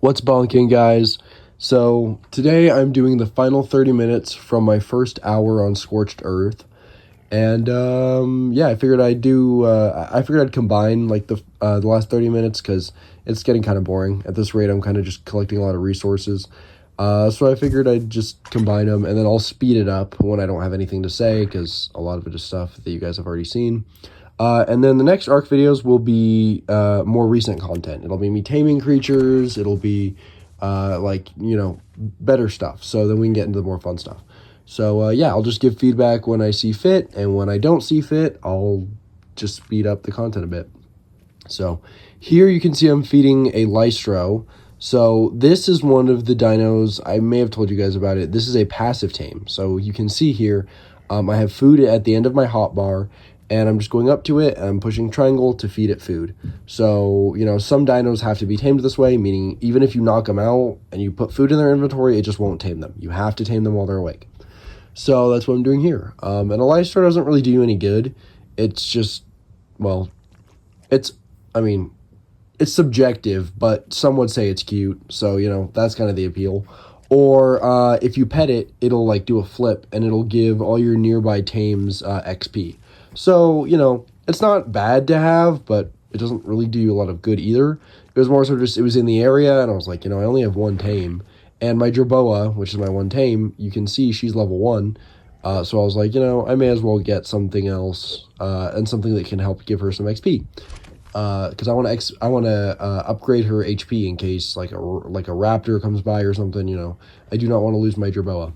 What's bonking, guys? So today I'm doing the final 30 minutes from my first hour on Scorched Earth, and yeah, I figured I'd combine like the last 30 minutes because it's getting kind of boring at this rate. I'm kind of just collecting a lot of resources, so I figured I'd just combine them, and then I'll speed it up when I don't have anything to say because a lot of it is stuff that you guys have already seen. And then the next ARC videos will be more recent content. It'll be me taming creatures. It'll be better stuff. So then we can get into the more fun stuff. So yeah, I'll just give feedback when I see fit, and when I don't see fit, I'll just speed up the content a bit. So here you can see I'm feeding a Lystro. So this is one of the dinos. I may have told you guys about it. This is a passive tame. So you can see here, I have food at the end of my hotbar, and I'm just going up to it, and I'm pushing triangle to feed it food. So, some dinos have to be tamed this way, meaning even if you knock them out and you put food in their inventory, it just won't tame them. You have to tame them while they're awake. So that's what I'm doing here. And a Lystro doesn't really do you any good. It's just, well, it's, I mean, it's subjective, but some would say it's cute. So, that's kind of the appeal. Or if you pet it, it'll like do a flip, and it'll give all your nearby tames XP. So, it's not bad to have, but it doesn't really do you a lot of good either. It was more so just, it was in the area, and I was like, I only have one tame. And my Jerboa, which is my one tame, you can see she's level 1. So I was like, I may as well get something else, and something that can help give her some XP. Because I want to upgrade her HP in case like a raptor comes by or something. I do not want to lose my Jerboa.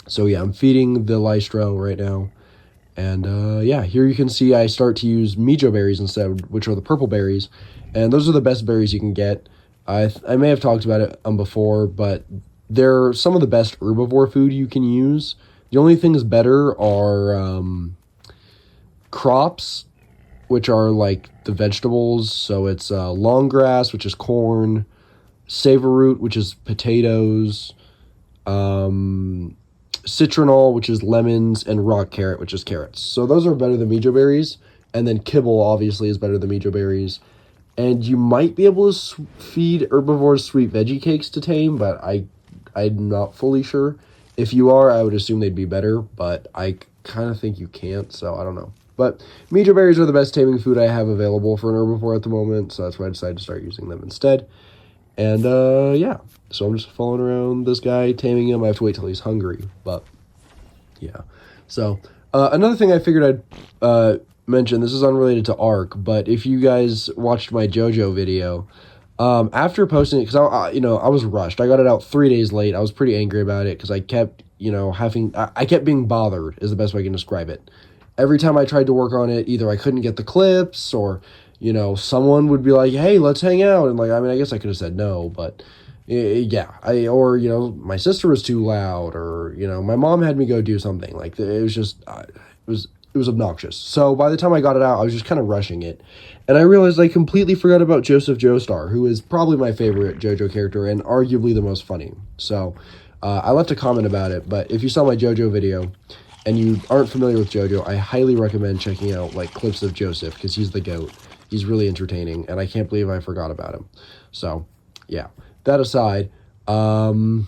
So yeah, I'm feeding the Lystro right now. And yeah, here you can see I start to use Mijo berries instead, which are the purple berries. And those are the best berries you can get. I may have talked about it before, but they're some of the best herbivore food you can use. The only things better are crops, which are like the vegetables. So it's long grass, which is corn, saveroot, which is potatoes, citronal, which is lemons, and rock carrot, which is carrots. So those are better than Mijo berries. And then kibble, obviously, is better than Mijo berries. And you might be able to feed herbivores sweet veggie cakes to tame, but I'm not fully sure. If you are, I would assume they'd be better, but I kind of think you can't, so I don't know. But Mijo berries are the best taming food I have available for an herbivore at the moment, so that's why I decided to start using them instead. And yeah, so I'm just following around this guy, taming him. I have to wait till he's hungry, but yeah. So another thing I figured I'd mention, this is unrelated to ARC, but if you guys watched my JoJo video, after posting it, because I was rushed. I got it out 3 days late. I was pretty angry about it because I kept, I kept being bothered is the best way I can describe it. Every time I tried to work on it, either I couldn't get the clips, or someone would be like, hey, let's hang out. And I guess I could have said no, but yeah, my sister was too loud, or, my mom had me go do something. Like, it was just, it was obnoxious. So by the time I got it out, I was just kind of rushing it. And I realized I completely forgot about Joseph Joestar, who is probably my favorite JoJo character and arguably the most funny. So I left a comment about it, but if you saw my JoJo video and you aren't familiar with JoJo, I highly recommend checking out like clips of Joseph, because he's the GOAT. He's really entertaining, and I can't believe I forgot about him. So yeah, that aside, tomorrow's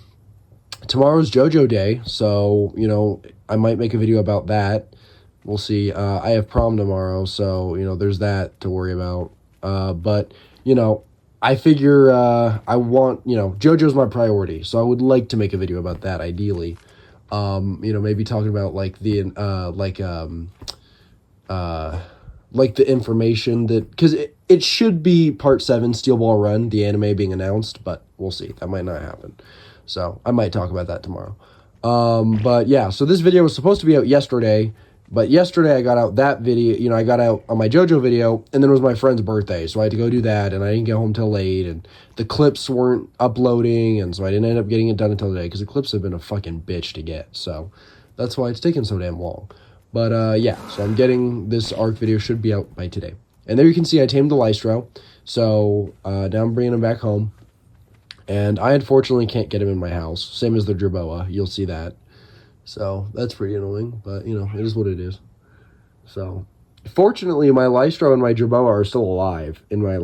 JoJo day, so I might make a video about that. We'll see. I have prom tomorrow, so there's that to worry about. But I figure I want JoJo's my priority, so I would like to make a video about that ideally. Maybe talking about like the the information that, because it should be part 7 Steel Ball Run, the anime being announced, but we'll see. That might not happen. So I might talk about that tomorrow. But yeah, so this video was supposed to be out yesterday, but yesterday I got out that video, I got out on my JoJo video, and then it was my friend's birthday, so I had to go do that, and I didn't get home till late, and the clips weren't uploading, and so I didn't end up getting it done until today, because the clips have been a fucking bitch to get, so that's why it's taken so damn long. But yeah, so I'm getting this ARC video, should be out by today. And there you can see I tamed the Lystro, so now I'm bringing him back home, and I unfortunately can't get him in my house, same as the Jerboa, you'll see that. So that's pretty annoying, but it is what it is. So fortunately, my Lystro and my Jerboa are still alive in my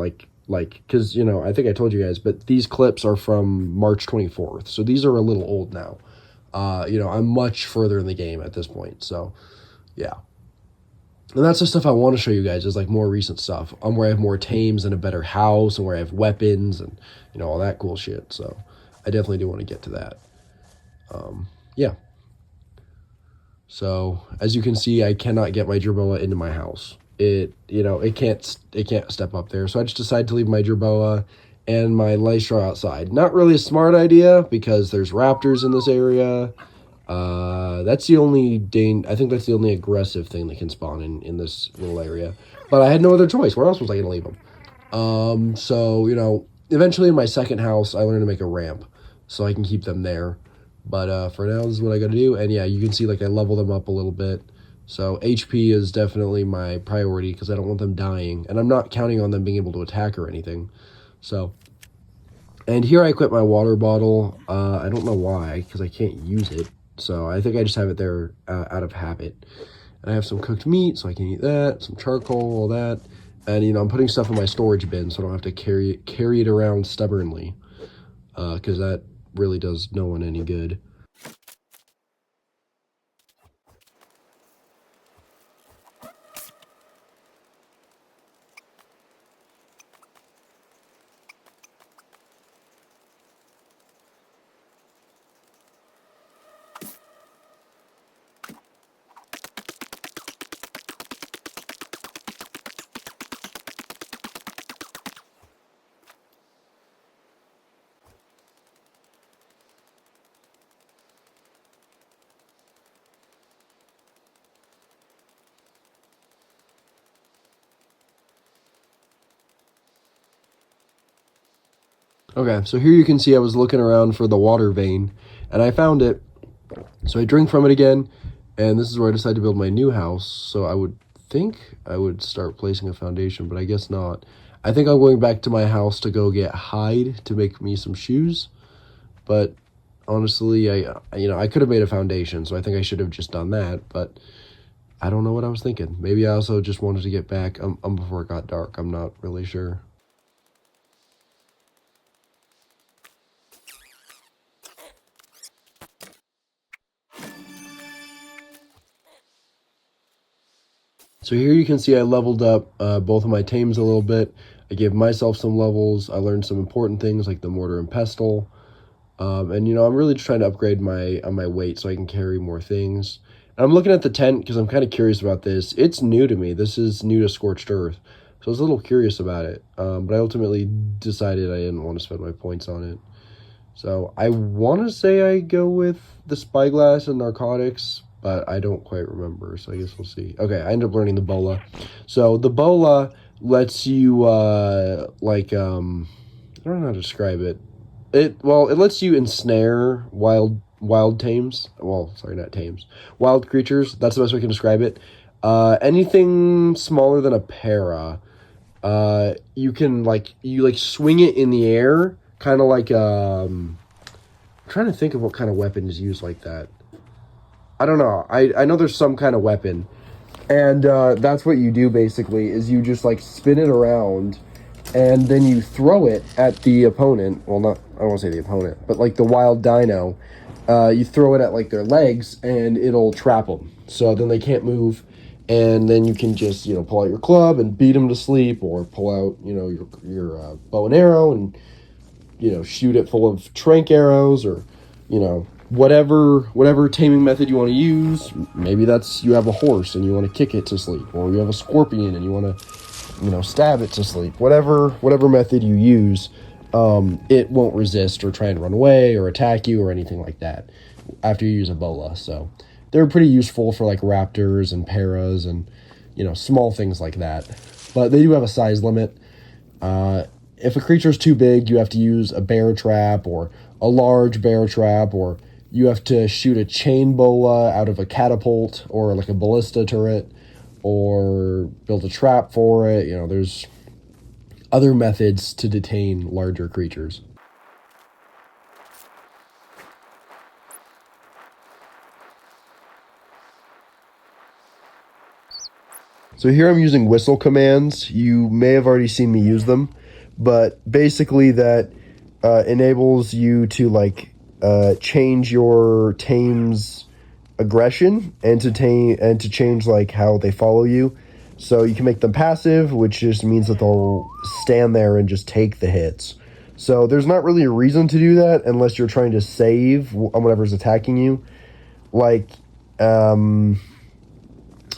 like, because, you know, I think I told you guys, but these clips are from March 24th. So these are a little old now. You know, I'm much further in the game at this point. So, yeah. And that's the stuff I want to show you guys is like more recent stuff. Where I have more tames and a better house and where I have weapons and, you know, all that cool shit. So I definitely do want to get to that. Yeah. So as you can see, I cannot get my Jerboa into my house. You know, it can't step up there. So I just decided to leave my Jerboa and my Lystra outside. Not really a smart idea because there's raptors in this area. That's the only I think that's the only aggressive thing that can spawn in this little area. But I had no other choice. Where else was I going to leave them? So, you know, eventually in my second house, I learned to make a ramp so I can keep them there. But for now, this is what I got to do. And yeah, you can see like I level them up a little bit. So HP is definitely my priority because I don't want them dying. And I'm not counting on them being able to attack or anything. So, and here I equip my water bottle. I don't know why because I can't use it. So I think I just have it there out of habit. And I have some cooked meat so I can eat that, some charcoal, all that. And, you know, I'm putting stuff in my storage bin so I don't have to carry it around stubbornly because that really does no one any good. Okay, so here you can see I was looking around for the water vein, and I found it. So I drink from it again, and this is where I decided to build my new house. So I would think I would start placing a foundation, but I guess not. I think I'm going back to my house to go get hide to make me some shoes. But honestly, I could have made a foundation, so I think I should have just done that. But I don't know what I was thinking. Maybe I also just wanted to get back before it got dark. I'm not really sure. So here you can see I leveled up both of my tames a little bit. I gave myself some levels. I learned some important things like the mortar and pestle. And, you know, I'm really just trying to upgrade my weight so I can carry more things. And I'm looking at the tent because I'm kind of curious about this. It's new to me. This is new to Scorched Earth. So I was a little curious about it. But I ultimately decided I didn't want to spend my points on it. So I want to say I go with the spyglass and narcotics, but I don't quite remember. So I guess we'll see. Okay, I ended up learning the bola. So the bola lets you I don't know how to describe it. It lets you ensnare wild tames. Well, sorry, not tames. Wild creatures. That's the best way I can describe it. Anything smaller than a para. You can you swing it in the air, kind of like I'm trying to think of what kind of weapon is used like that. I don't know. I know there's some kind of weapon, and that's what you do basically. Is you just like spin it around, and then you throw it at the opponent. Well, not I don't want to say the opponent, but like the wild dino. You throw it at like their legs, and it'll trap them. So then they can't move. And then you can just, you know, pull out your club and beat them to sleep, or pull out, you know, your bow and arrow and, you know, shoot it full of trank arrows, or, you know, whatever taming method you want to use. Maybe that's you have a horse and you want to kick it to sleep, or you have a scorpion and you want to, you know, stab it to sleep. Whatever method you use, it won't resist or try and run away or attack you or anything like that after you use a bola. So they're pretty useful for like raptors and paras and, you know, small things like that. But they do have a size limit. If a creature is too big, you have to use a bear trap or a large bear trap, or you have to shoot a chain bola out of a catapult or like a ballista turret, or build a trap for it. You know, there's other methods to detain larger creatures. So here I'm using whistle commands. You may have already seen me use them, but basically that enables you to like change your tame's aggression and to change like how they follow you. So you can make them passive, which just means that they'll stand there and just take the hits. So there's not really a reason to do that unless you're trying to save on whatever's attacking you, like,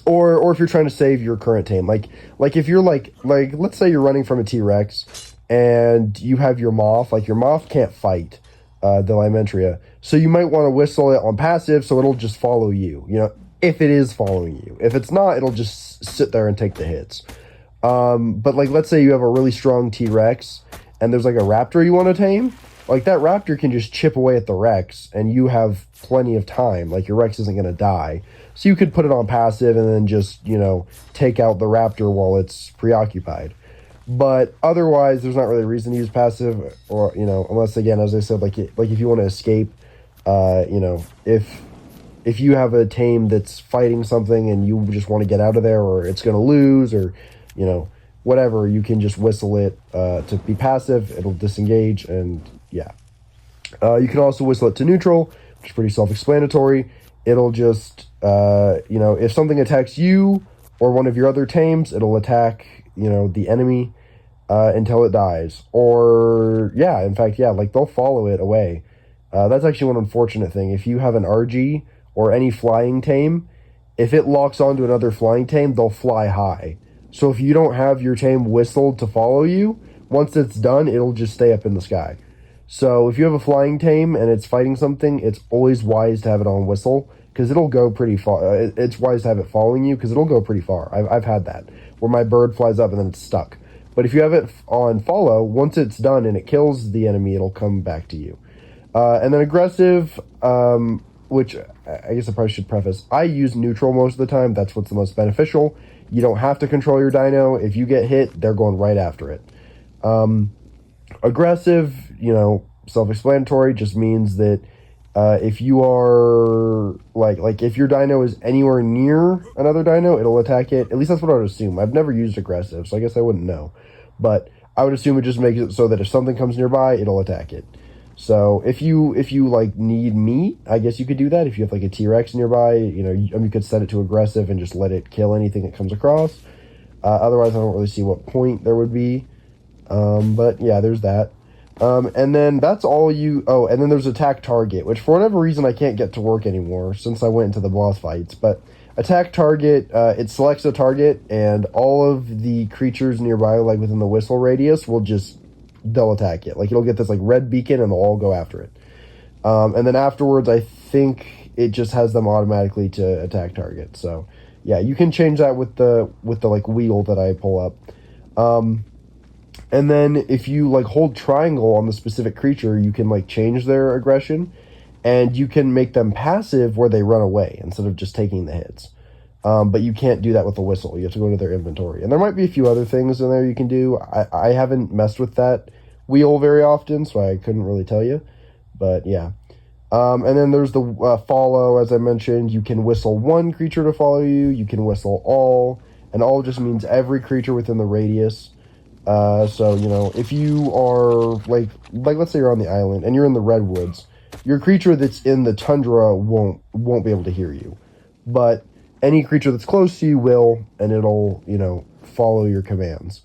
or if you're trying to save your current tame, like if you're like let's say you're running from a T-Rex and you have your moth, like your moth can't fight the Limentria, so you might want to whistle it on passive so it'll just follow you. You know, if it is following you. If it's not, it'll just sit there and take the hits. But like let's say you have a really strong T-Rex and there's like a raptor you want to tame, like that raptor can just chip away at the Rex and you have plenty of time. Like your Rex isn't going to die. So you could put it on passive and then just, you know, take out the raptor while it's preoccupied. But otherwise, there's not really a reason to use passive, or, you know, unless, again, as I said, like if you want to escape, you know, if you have a tame that's fighting something and you just want to get out of there, or it's going to lose, or, you know, whatever, you can just whistle it to be passive. It'll disengage, and yeah. You can also whistle it to neutral, which is pretty self-explanatory. It'll just, you know, if something attacks you or one of your other tames, it'll attack, you know, the enemy until it dies. Or, yeah, in fact, yeah, like they'll follow it away. That's actually one unfortunate thing. If you have an RG or any flying tame, if it locks onto another flying tame, they'll fly high. So if you don't have your tame whistled to follow you, once it's done, it'll just stay up in the sky. So if you have a flying tame and it's fighting something, it's always wise to have it on whistle because it'll go pretty far. It's wise to have it following you because it'll go pretty far. I've had that where my bird flies up and then it's stuck. But if you have it on follow, once it's done and it kills the enemy, it'll come back to you. And then aggressive, which I guess I probably should preface, I use neutral most of the time. That's what's the most beneficial. You don't have to control your dino. If you get hit, they're going right after it. Aggressive, you know, self-explanatory, just means that if you are like if your dino is anywhere near another dino, it'll attack it. At least that's what I would assume. I've never used aggressive, so I guess I wouldn't know. But I would assume it just makes it so that if something comes nearby, it'll attack it. So if you like need meat, I guess you could do that. If you have like a T-Rex nearby, you know, you could set it to aggressive and just let it kill anything it comes across. Otherwise, I don't really see what point there would be. But yeah, there's that. And then that's all you... Oh, and then there's attack target, which for whatever reason I can't get to work anymore since I went into the boss fights. But attack target, it selects a target, and all of the creatures nearby, like within the whistle radius, they'll attack it. Like, it'll get this, like, red beacon, and they'll all go after it. And then afterwards, I think it just has them automatically to attack target. So, yeah, you can change that with the like, wheel that I pull up. And then if you like hold triangle on the specific creature, you can like change their aggression, and you can make them passive where they run away instead of just taking the hits. But you can't do that with the whistle. You have to go to their inventory. And there might be a few other things in there you can do. I haven't messed with that wheel very often, so I couldn't really tell you. But yeah. And then there's the follow, as I mentioned. You can whistle one creature to follow you. You can whistle all. And all just means every creature within the radius. So, you know, if you are, like let's say you're on the island and you're in the redwoods, your creature that's in the tundra won't be able to hear you. But any creature that's close to you will, and it'll, you know, follow your commands.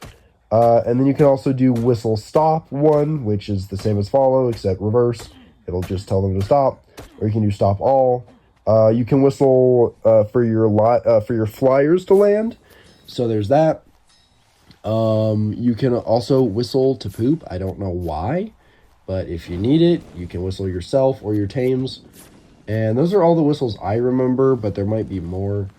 And then you can also do whistle stop one, which is the same as follow, except reverse. It'll just tell them to stop. Or you can do stop all. You can whistle for your flyers to land. So there's that. You can also whistle to poop. I don't know why, but if you need it, you can whistle yourself or your tames. And those are all the whistles I remember, but there might be more.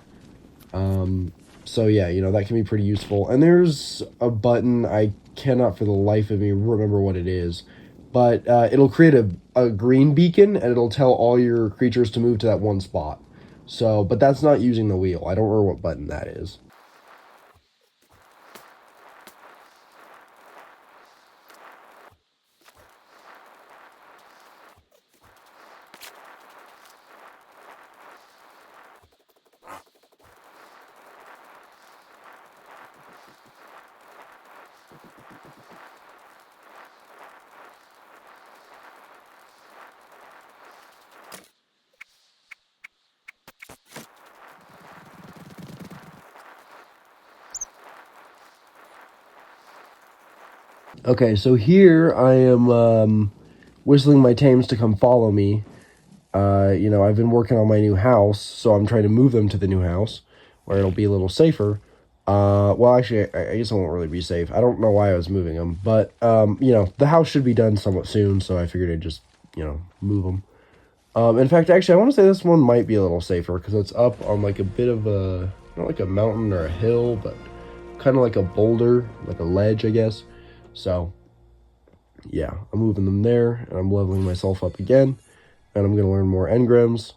So yeah, you know, that can be pretty useful. And there's a button, I cannot for the life of me remember what it is, but it'll create a green beacon, and it'll tell all your creatures to move to that one spot. So, but that's not using the wheel. I don't remember what button that is. Okay, so here I am whistling my tames to come follow me. I've been working on my new house, so I'm trying to move them to the new house where it'll be a little safer. Well, actually, I guess it won't really be safe. I don't know why I was moving them, but the house should be done somewhat soon, so I figured I'd just move them. In fact, actually, I want to say this one might be a little safer because it's up on like a bit of a not like a mountain or a hill, but kind of like a boulder, like a ledge, I guess. So yeah, I'm moving them there, and I'm leveling myself up again, and I'm going to learn more engrams.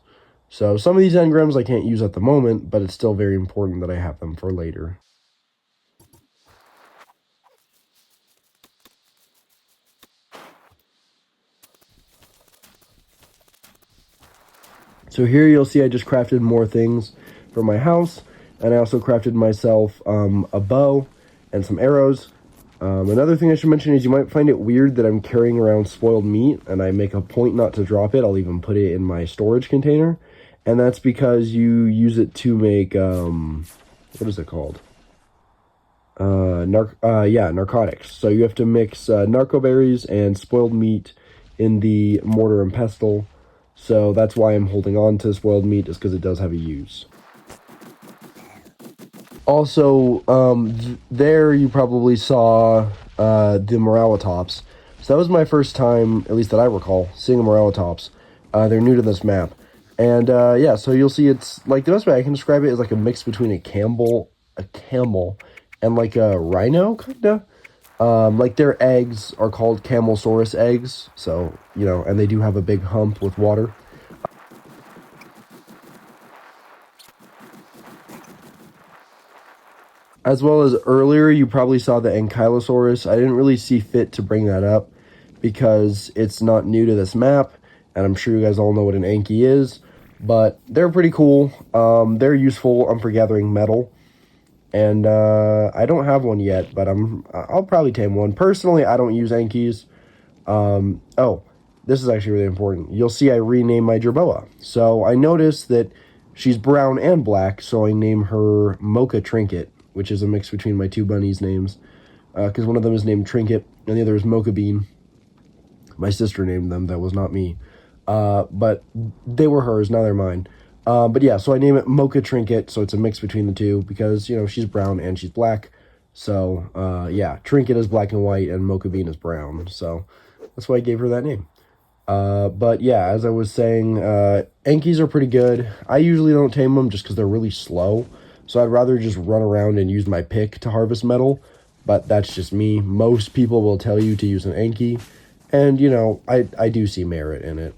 So some of these engrams I can't use at the moment, but it's still very important that I have them for later. So here you'll see I just crafted more things for my house, and I also crafted myself a bow and some arrows. Another thing I should mention is you might find it weird that I'm carrying around spoiled meat, and I make a point not to drop it. I'll even put it in my storage container, and that's because you use it to make what is it called? Narcotics. So you have to mix narco berries and spoiled meat in the mortar and pestle. So that's why I'm holding on to spoiled meat, is because it does have a use. Also, there you probably saw the Moralitops. So that was my first time, at least that I recall, seeing a Moralitops. They're new to this map. And yeah, so you'll see it's like the best way I can describe it is like a mix between a camel, and like a rhino, kinda. Like their eggs are called Camelsaurus eggs, so and they do have a big hump with water. As well as earlier, you probably saw the Ankylosaurus. I didn't really see fit to bring that up because it's not new to this map, and I'm sure you guys all know what an Anky is, but they're pretty cool. They're useful for gathering metal, and I don't have one yet, but I'll probably tame one. Personally, I don't use Ankies. Oh, this is actually really important. You'll see I renamed my Jerboa. So I noticed that she's brown and black, so I name her Mocha Trinket, which is a mix between my two bunnies' names. Because one of them is named Trinket, and the other is Mocha Bean. My sister named them, that was not me. But they were hers, now they're mine. But yeah, so I name it Mocha Trinket, so it's a mix between the two, because, she's brown and she's black. So, yeah, Trinket is black and white, and Mocha Bean is brown. So that's why I gave her that name. But yeah, as I was saying, Ankies are pretty good. I usually don't tame them just because they're really slow. So I'd rather just run around and use my pick to harvest metal. But that's just me. Most people will tell you to use an Anki. And, I do see merit in it.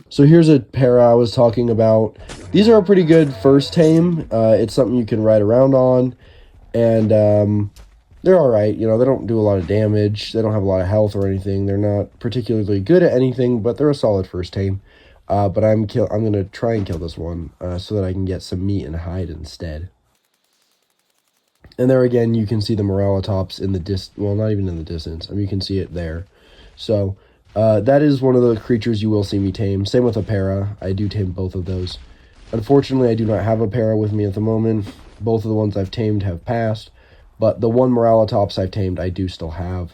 So here's a para I was talking about. These are a pretty good first tame. It's something you can ride around on, and they're all right. They don't do a lot of damage. They don't have a lot of health or anything. They're not particularly good at anything, but they're a solid first tame. But I'm gonna try and kill this one so that I can get some meat and hide instead. And there again, you can see the Moralitops in the well, not even in the distance. I mean, you can see it there. So that is one of the creatures you will see me tame. Same with a para. I do tame both of those. Unfortunately, I do not have a para with me at the moment. Both of the ones I've tamed have passed, but the one Moralitops I've tamed, I do still have.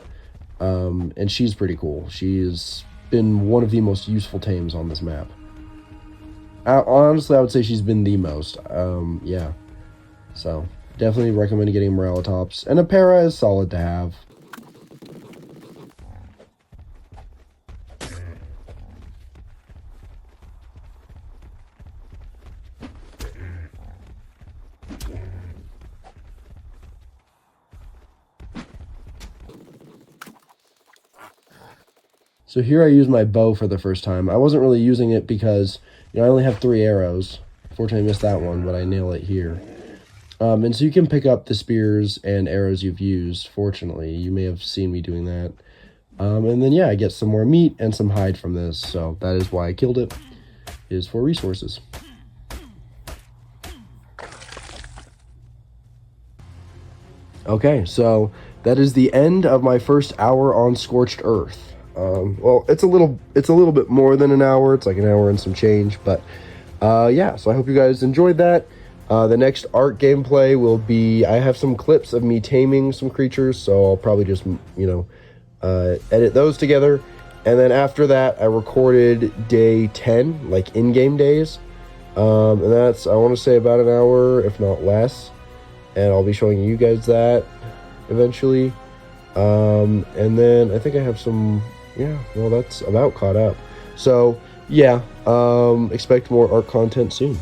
And she's pretty cool. She's been one of the most useful tames on this map. Honestly, I would say she's been the most. Yeah. So, definitely recommend getting Moralitops. And a para is solid to have. So here I use my bow for the first time. I wasn't really using it because, I only have 3 arrows. Fortunately, I missed that one, but I nail it here. And so you can pick up the spears and arrows you've used, fortunately. You may have seen me doing that. And then, yeah, I get some more meat and some hide from this. So that is why I killed it, is for resources. Okay, so that is the end of my first hour on Scorched Earth. Well, it's a little bit more than an hour. It's like an hour and some change, but yeah. So I hope you guys enjoyed that. The next art gameplay will be, I have some clips of me taming some creatures, so I'll probably just, edit those together. And then after that, I recorded day 10, like in-game days. And that's, I want to say, about an hour, if not less. And I'll be showing you guys that eventually. And then I think I have some, well, that's about caught up. So, yeah, expect more art content soon.